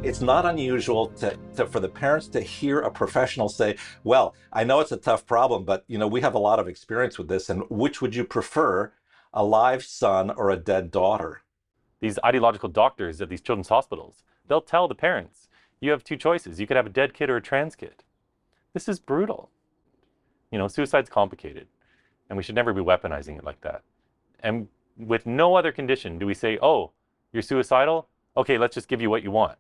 It's not unusual for the parents to hear a professional say, well, I know it's a tough problem, but we have a lot of experience with this, and which would you prefer, a live son or a dead daughter? These ideological doctors at these children's hospitals, they'll tell the parents, you have two choices. You could have a dead kid or a trans kid. This is brutal. Suicide's complicated, and we should never be weaponizing it like that. And with no other condition do we say, oh, you're suicidal? Okay, let's just give you what you want.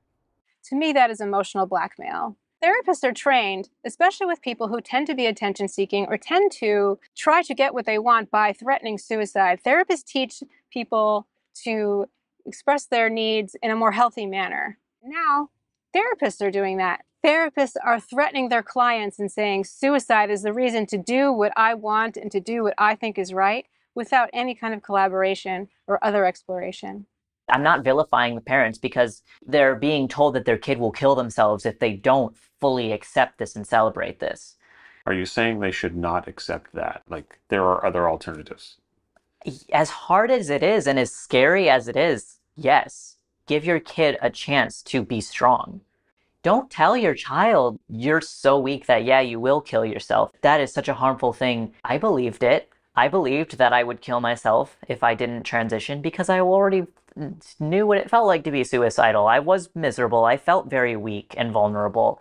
To me, that is emotional blackmail. Therapists are trained, especially with people who tend to be attention-seeking or tend to try to get what they want by threatening suicide. Therapists teach people to express their needs in a more healthy manner. Now, therapists are doing that. Therapists are threatening their clients and saying suicide is the reason to do what I want and to do what I think is right without any kind of collaboration or other exploration. I'm not vilifying the parents because they're being told that their kid will kill themselves if they don't fully accept this and celebrate this. Are you saying they should not accept that? Like, there are other alternatives? As hard as it is and as scary as it is, yes, give your kid a chance to be strong. Don't tell your child you're so weak that, yeah, you will kill yourself. That is such a harmful thing. I believed it. I believed that I would kill myself if I didn't transition because I already knew what it felt like to be suicidal. I was miserable. I felt very weak and vulnerable.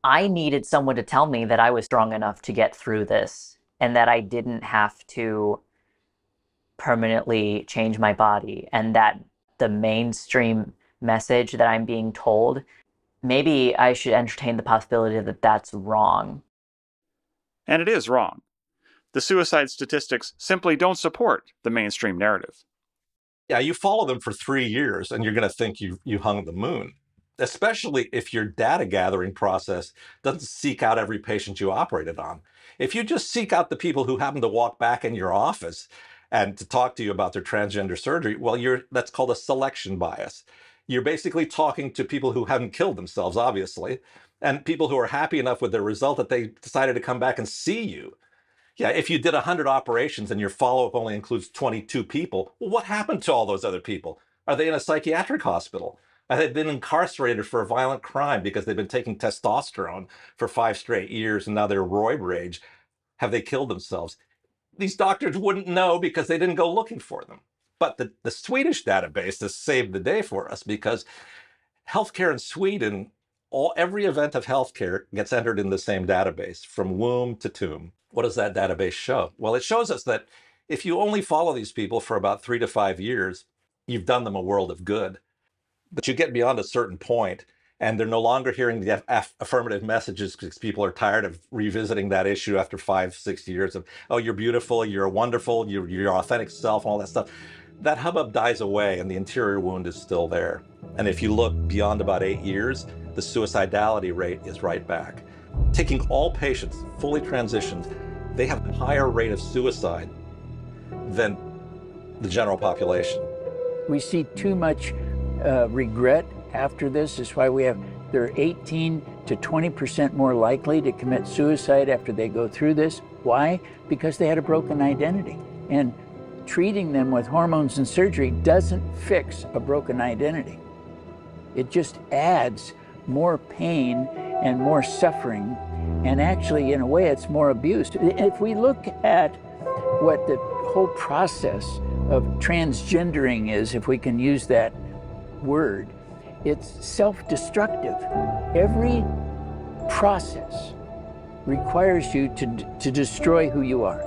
I needed someone to tell me that I was strong enough to get through this and that I didn't have to permanently change my body, and that the mainstream message that I'm being told, maybe I should entertain the possibility that that's wrong. And it is wrong. The suicide statistics simply don't support the mainstream narrative. Yeah, you follow them for 3 years and you're going to think you hung the moon, especially if your data gathering process doesn't seek out every patient you operated on. If you just seek out the people who happen to walk back in your office and to talk to you about their transgender surgery, well, that's called a selection bias. You're basically talking to people who haven't killed themselves, obviously, and people who are happy enough with their result that they decided to come back and see you. Yeah, if you did 100 operations and your follow-up only includes 22 people, well, what happened to all those other people? Are they in a psychiatric hospital? Have they been incarcerated for a violent crime because they've been taking testosterone for 5 straight years and now they're roid rage? Have they killed themselves? These doctors wouldn't know because they didn't go looking for them. But the Swedish database has saved the day for us because healthcare in Sweden, every event of healthcare gets entered in the same database from womb to tomb. What does that database show? Well, it shows us that if you only follow these people for about 3 to 5 years, you've done them a world of good. But you get beyond a certain point, and they're no longer hearing the affirmative messages because people are tired of revisiting that issue after 5, 6 years of, oh, you're beautiful, you're wonderful, you're your authentic self, and all that stuff. That hubbub dies away, and the interior wound is still there. And if you look beyond about 8 years, the suicidality rate is right back. Taking all patients fully transitioned, they have a higher rate of suicide than the general population. We see too much regret after this. That's why they're 18 to 20% more likely to commit suicide after they go through this. Why? Because they had a broken identity. And treating them with hormones and surgery doesn't fix a broken identity. It just adds more pain and more suffering, and actually, in a way, it's more abuse. If we look at what the whole process of transgendering is, if we can use that word, it's self-destructive. Every process requires you to destroy who you are.